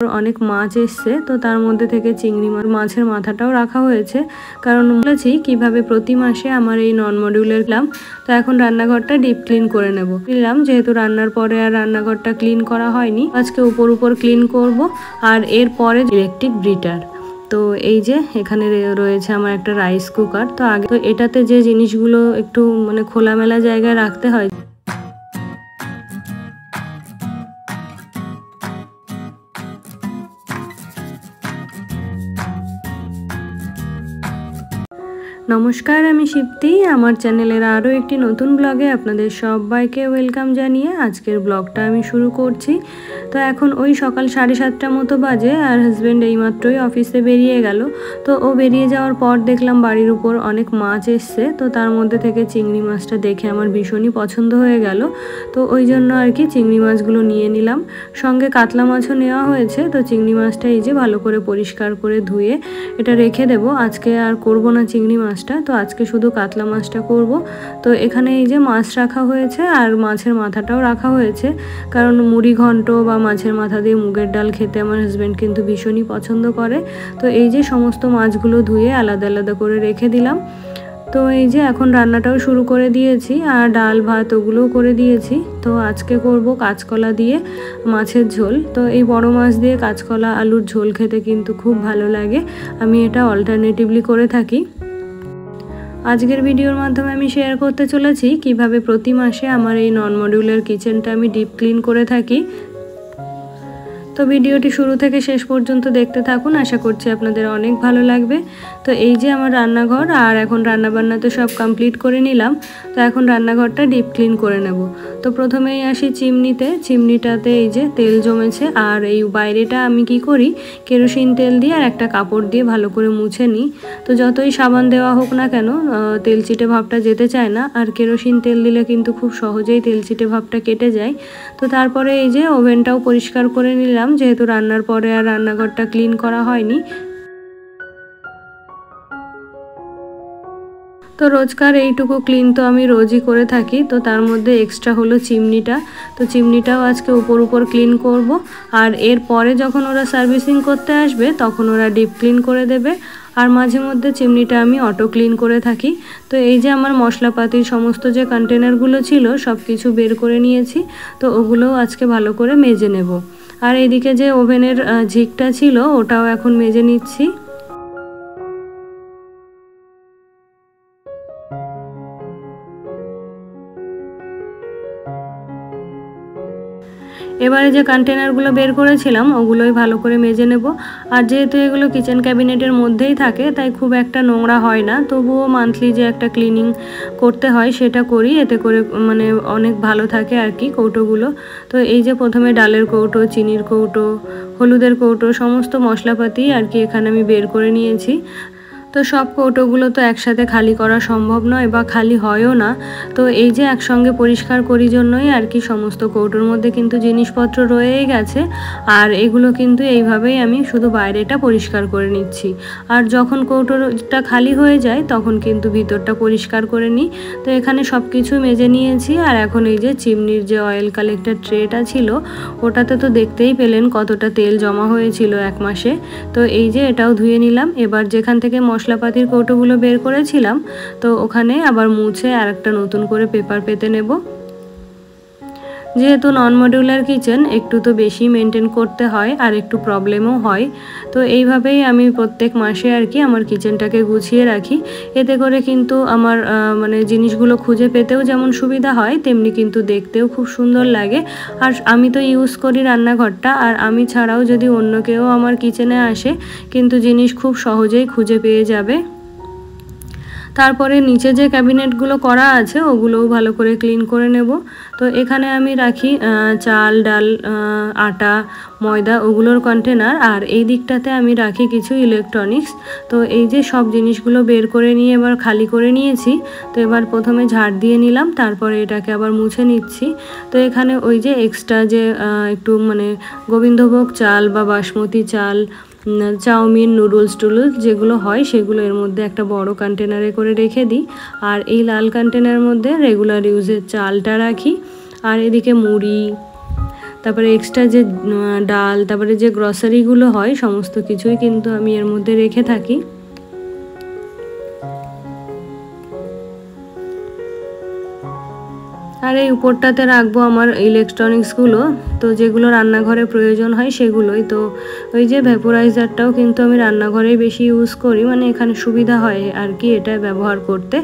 অনেক মাছ এসছে, তো তার মধ্যে থেকে চিংড়ি মাছের মাথাটাও রাখা হয়েছে, কারণ বলেছি কিভাবে প্রতি মাসে আমার এই নন মডিউলার ক্লাম। তো এখন রান্নাঘরটা ডিপ ক্লিন করে নেব নিলাম, যেহেতু রান্নার পরে আর রান্নাঘরটা ক্লিন করা হয়নি, আজকে উপর ক্লিন করব। আর এরপরে ইলেকট্রিক ব্রিটার। তো এই যে এখানে রয়েছে আমার একটা রাইস কুকার। তো আগে তো এটাতে যে জিনিসগুলো একটু খোলামেলা জায়গায় রাখতে হয়। নমস্কার, আমি শিপ্তি। আমার চ্যানেলের আরও একটি নতুন ব্লগে আপনাদের সবাইকে ওয়েলকাম জানিয়ে আজকের ব্লগটা আমি শুরু করছি। তো এখন ওই সকাল 7:30টার মতো বাজে, আর হাজব্যান্ড এইমাত্রই অফিসে বেরিয়ে গেল। তো ও বেরিয়ে যাওয়ার পর দেখলাম বাড়ির উপর অনেক মাছ এসছে। তো তার মধ্যে থেকে চিংড়ি মাছটা দেখে আমার ভীষণই পছন্দ হয়ে গেল। তো ওই জন্য আর কি চিংড়ি মাছগুলো নিয়ে নিলাম, সঙ্গে কাতলা মাছও নেওয়া হয়েছে। তো চিংড়ি মাছটা এই যে ভালো করে পরিষ্কার করে ধুয়ে এটা রেখে দেব। আজকে আর করব না চিংড়ি মাছ, তো আজকে শুধু কাতলা মাছটা করব। তো এখানে এই যে মাছ রাখা হয়েছে আর মাছের মাথাটাও রাখা হয়েছে, কারণ মুড়ি ঘন্ট বা মাছের মাথা দিয়ে মুগের ডাল খেতে আমার হাজব্যান্ড কিন্তু ভীষণই পছন্দ করে। তো এই যে সমস্ত মাছগুলো ধুয়ে আলাদা আলাদা করে রেখে দিলাম। তো এই যে এখন রান্নাটাও শুরু করে দিয়েছি, আর ডাল ভাত ওগুলোও করে দিয়েছি। তো আজকে করব কাঁচকলা দিয়ে মাছের ঝোল। তো এই বড় মাছ দিয়ে কাঁচকলা আলুর ঝোল খেতে কিন্তু খুব ভালো লাগে। আমি এটা অল্টারনেটিভলি করে থাকি। আজকের ভিডিওর মাধ্যমে আমি শেয়ার করতে চলেছি কিভাবে প্রতি মাসে আমার এই নন মডিউলার কিচেনটা আমি ডিপ ক্লিন করে থাকি। তো ভিডিওটি শুরু থেকে শেষ পর্যন্ত দেখতে থাকুন, আশা করছি আপনাদের অনেক ভালো লাগবে। তো এই যে আমার রান্নাঘর, আর এখন রান্নাবান্না তো সব কমপ্লিট করে নিলাম। তো এখন রান্নাঘরটা ডিপ ক্লিন করে নেব। তো প্রথমেই আসি চিমনিটাতে এই যে তেল জমেছে, আর এই বাইরেটা আমি কি করি, কেরোসিন তেল দিয়ে আর একটা কাপড় দিয়ে ভালো করে মুছে নিই। তো যতই সাবান দেওয়া হোক না কেন, তেল চিটে ভাবটা যেতে চায় না, আর কেরোসিন তেল দিলে কিন্তু খুব সহজেই তেল চিটে ভাবটা কেটে যায়। তো তারপরে এই যে ওভেনটাও পরিষ্কার করে নিলাম, যেহেতু রান্নার পরে আর রান্নাঘরটা ক্লিন করা হয়নি। তো রোজকার এইটুকু ক্লিন তো আমি রোজই করে থাকি। তো তার মধ্যে এক্সট্রা হলো চিমনিটা। তো চিমনিটাও আজকে উপর ক্লিন করব, আর এর পরে যখন ওরা সার্ভিসিং করতে আসবে তখন ওরা ডিপ ক্লিন করে দেবে। আর মাঝে মধ্যে চিমনিটা আমি অটো ক্লিন করে থাকি। তো এই যে আমার মশলাপাতির সমস্ত যে কন্টেনারগুলো ছিল সব কিছু বের করে নিয়েছি। তো ওগুলোও আজকে ভালো করে মেজে নেব। আর এদিকে যে ওভেনের ঝিকটা ছিল ওটাও এখন মেজে নিচ্ছি। এবারে যে কন্টেনারগুলো বের করেছিলাম ওগুলোই ভালো করে মেজে নেব। আর যেহেতু এগুলো কিচেন ক্যাবিনেটের মধ্যেই থাকে, তাই খুব একটা নোংরা হয় না। তবুও মান্থলি যে একটা ক্লিনিং করতে হয় সেটা করি, এতে করে অনেক ভালো থাকে আর কি কৌটোগুলো। তো এই যে প্রথমে ডালের কৌটো, চিনির কৌটো, হলুদের কৌটো, সমস্ত মশলাপাতি আর কি এখানে আমি বের করে নিয়েছি। তো সব কৌটোগুলো তো একসাথে খালি করা সম্ভব নয়, বা খালি হয়ও না। তো এই যে একসঙ্গে পরিষ্কার করি জন্যই আর কি সমস্ত কৌটোর মধ্যে কিন্তু জিনিসপত্র রয়েই গেছে। আর এগুলো কিন্তু এইভাবেই আমি শুধু বাইরেটা পরিষ্কার করে নিচ্ছি। আর যখন কৌটোটা খালি হয়ে যায় তখন কিন্তু ভিতরটা পরিষ্কার করে নিই। তো এখানে সব কিছু মেজে নিয়েছি। আর এখন এই যে চিমনির যে অয়েল কালেক্টর ট্রেটা ছিল ওটাতে তো দেখতেই পেলেন কতটা তেল জমা হয়েছিল এক মাসে। তো এই যে এটাও ধুয়ে নিলাম। এবার যেখান থেকে মশলাপাতির কৌটোগুলো বের করেছিলাম, তো ওখানে আবার মুছে আর একটা নতুন করে পেপার পেতে নেব। যেহেতু নন মডিউলার কিচেন, একটু তো বেশি মেনটেন করতে হয় আর একটু প্রবলেমও হয়। তো এইভাবেই আমি প্রত্যেক মাসে আর কি আমার কিচেনটাকে গুছিয়ে রাখি। এতে করে কিন্তু আমার জিনিসগুলো খুঁজে পেতেও যেমন সুবিধা হয়, তেমনি কিন্তু দেখতেও খুব সুন্দর লাগে। আর আমি তো ইউজ করি রান্নাঘরটা, আর আমি ছাড়াও যদি অন্য কেউ আমার কিচেনে আসে কিন্তু জিনিস খুব সহজেই খুঁজে পেয়ে যাবে। তারপরে নিচে যে ক্যাবিনেটগুলো করা আছে ওগুলোও ভালো করে ক্লিন করে নেব। তো এখানে আমি রাখি চাল, ডাল, আটা, ময়দা ওগুলোর কন্টেনার, আর এই দিকটাতে আমি রাখি কিছু ইলেকট্রনিক্স। তো এই যে সব জিনিসগুলো বের করে নিয়ে এবার খালি করে নিয়েছি। তো এবার প্রথমে ঝাড় দিয়ে নিলাম, তারপরে এটাকে আবার মুছে নিচ্ছি। তো এখানে ওই যে এক্সট্রা যে একটু গোবিন্দভোগ চাল বা বাসমতি চাল, চাউমিন, নুডলস যেগুলো হয় সেগুলো এর মধ্যে একটা বড় কন্টেনারে করে রেখে দিই। আর এই লাল কন্টেনারের মধ্যে রেগুলার ইউজের চালটা রাখি। আর এদিকে মুড়ি, তারপরে এক্সট্রা যে ডাল, তারপরে যে গ্রসারিগুলো হয় সমস্ত কিছুই কিন্তু আমি এর মধ্যে রেখে থাকি। আর এই উপরটাতে রাখবো আমার ইলেকট্রনিক্সগুলো, তো যেগুলো রান্নাঘরে প্রয়োজন হয় সেগুলোই। তো ওই যে ভ্যাপোরাইজারটাও কিন্তু আমি রান্নাঘরেই বেশি ইউজ করি, মানে এখানে সুবিধা হয় আর কি এটা ব্যবহার করতে।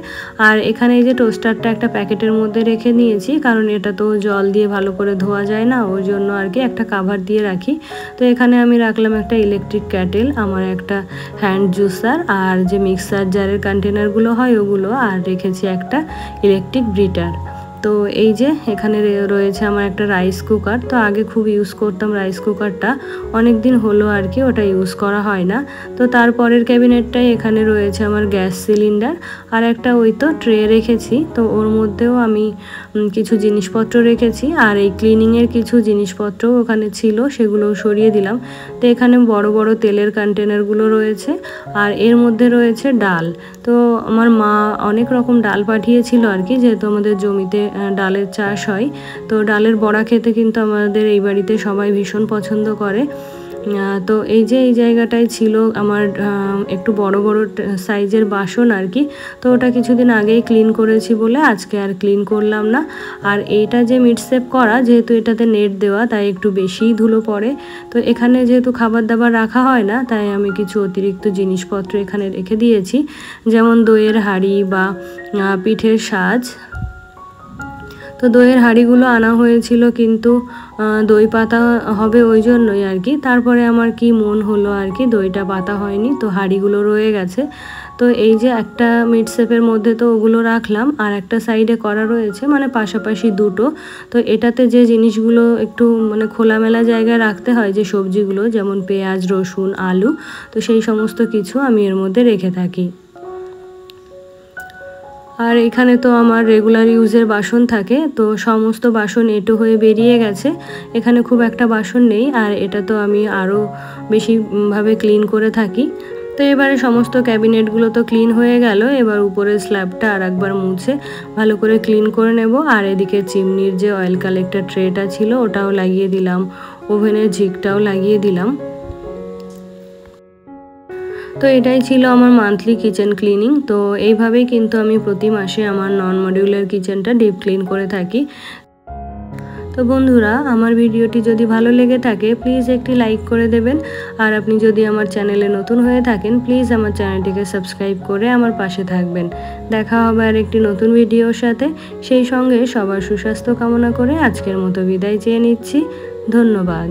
আর এখানে এই যে টোস্টারটা একটা প্যাকেটের মধ্যে রেখে নিয়েছি, কারণ এটা তো জল দিয়ে ভালো করে ধোয়া যায় না, ওই জন্য আর কি একটা কাভার দিয়ে রাখি। তো এখানে আমি রাখলাম একটা ইলেকট্রিক ক্যাটেল, আমার একটা হ্যান্ড জুসার, আর যে মিক্সার জারের কন্টেনারগুলো হয় ওগুলো, আর রেখেছি একটা ইলেকট্রিক ব্রিটার। তো এই যে এখানে রয়েছে আমার একটা রাইস কুকার। তো আগে খুব ইউজ করতাম রাইস কুকারটা, অনেক দিন হলো আর কি ওটা ইউজ করা হয় না। তো তারপরের ক্যাবিনেটটাই এখানে রয়েছে আমার গ্যাস সিলিন্ডার, আর একটা ওই তো ট্রে রেখেছি। তো ওর মধ্যেও আমি কিছু জিনিসপত্র রেখেছি, আর এই ক্লিনিংয়ের কিছু জিনিসপত্রও ওখানে ছিল, সেগুলোও সরিয়ে দিলাম। তো এখানে বড় বড় তেলের কন্টেনারগুলো রয়েছে, আর এর মধ্যে রয়েছে ডাল। তো আমার মা অনেক রকম ডাল পাঠিয়েছিল আর কি, যেহেতু আমাদের জমিতে ডালের চাষ হয়। তো ডালের বড়া খেতে কিন্তু আমাদের এই বাড়িতে সবাই ভীষণ পছন্দ করে। তো এই যে এই জায়গাটায় ছিল আমার একটু বড় বড় সাইজের বাসন আর কি। তো ওটা কিছুদিন আগেই ক্লিন করেছি বলে আজকে আর ক্লিন করলাম না। আর এইটা যে মিট সেভ করা, যেহেতু এটাতে নেট দেওয়া, তাই একটু বেশিই ধুলো পড়ে। তো এখানে যেহেতু খাবার দাবার রাখা হয় না, তাই আমি কিছু অতিরিক্ত জিনিসপত্র এখানে রেখে দিয়েছি, যেমন দইয়ের হাঁড়ি বা পিঠের সাজ। তো দইয়ের হাঁড়িগুলো আনা হয়েছিল, কিন্তু দই পাতা হবে ওই জন্যই আর কি। তারপরে আমার কি মন হলো আর কি, দইটা পাতা হয়নি, তো হাঁড়িগুলো রয়ে গেছে। তো এই যে একটা মিট সেপের মধ্যে তো ওগুলো রাখলাম, আর একটা সাইডে করা রয়েছে, মানে পাশাপাশি দুটো। তো এটাতে যে জিনিসগুলো একটু মানে খোলামেলা জায়গায় রাখতে হয়, যে সবজিগুলো যেমন পেঁয়াজ, রসুন, আলু, তো সেই সমস্ত কিছু আমি এর মধ্যে রেখে থাকি। আর এখানে তো আমার রেগুলার ইউজের বাসন থাকে, তো সমস্ত বাসন এঁটো হয়ে বেরিয়ে গেছে। এখানে খুব একটা বাসন নেই, আর এটা তো আমি আরও বেশিভাবে ক্লিন করে থাকি। তো এবারে সমস্ত ক্যাবিনেটগুলো তো ক্লিন হয়ে গেল, এবার উপরের স্ল্যাবটা আর একবার মুছে ভালো করে ক্লিন করে নেব। আর এদিকে চিমনির যে অয়েল কালেক্টর ট্রেটা ছিল ওটাও লাগিয়ে দিলাম, ওভেনের ঝিকটাও লাগিয়ে দিলাম। তো এটাই ছিল আমার মান্থলি কিচেন ক্লিনিং। তো এইভাবেই কিন্তু আমি প্রতি মাসে আমার নন মডিউলার কিচেনটা ডিপ ক্লিন করে থাকি। তো বন্ধুরা, আমার ভিডিওটি যদি ভালো লেগে থাকে প্লিজ একটি লাইক করে দেবেন। আর আপনি যদি আমার চ্যানেলে নতুন হয়ে থাকেন প্লিজ আমার চ্যানেলটিকে সাবস্ক্রাইব করে আমার পাশে থাকবেন। দেখা হবে আর একটি নতুন ভিডিওর সাথে, সেই সঙ্গে সবার সুস্বাস্থ্য কামনা করে আজকের মতো বিদায় চেয়ে নিচ্ছি। ধন্যবাদ।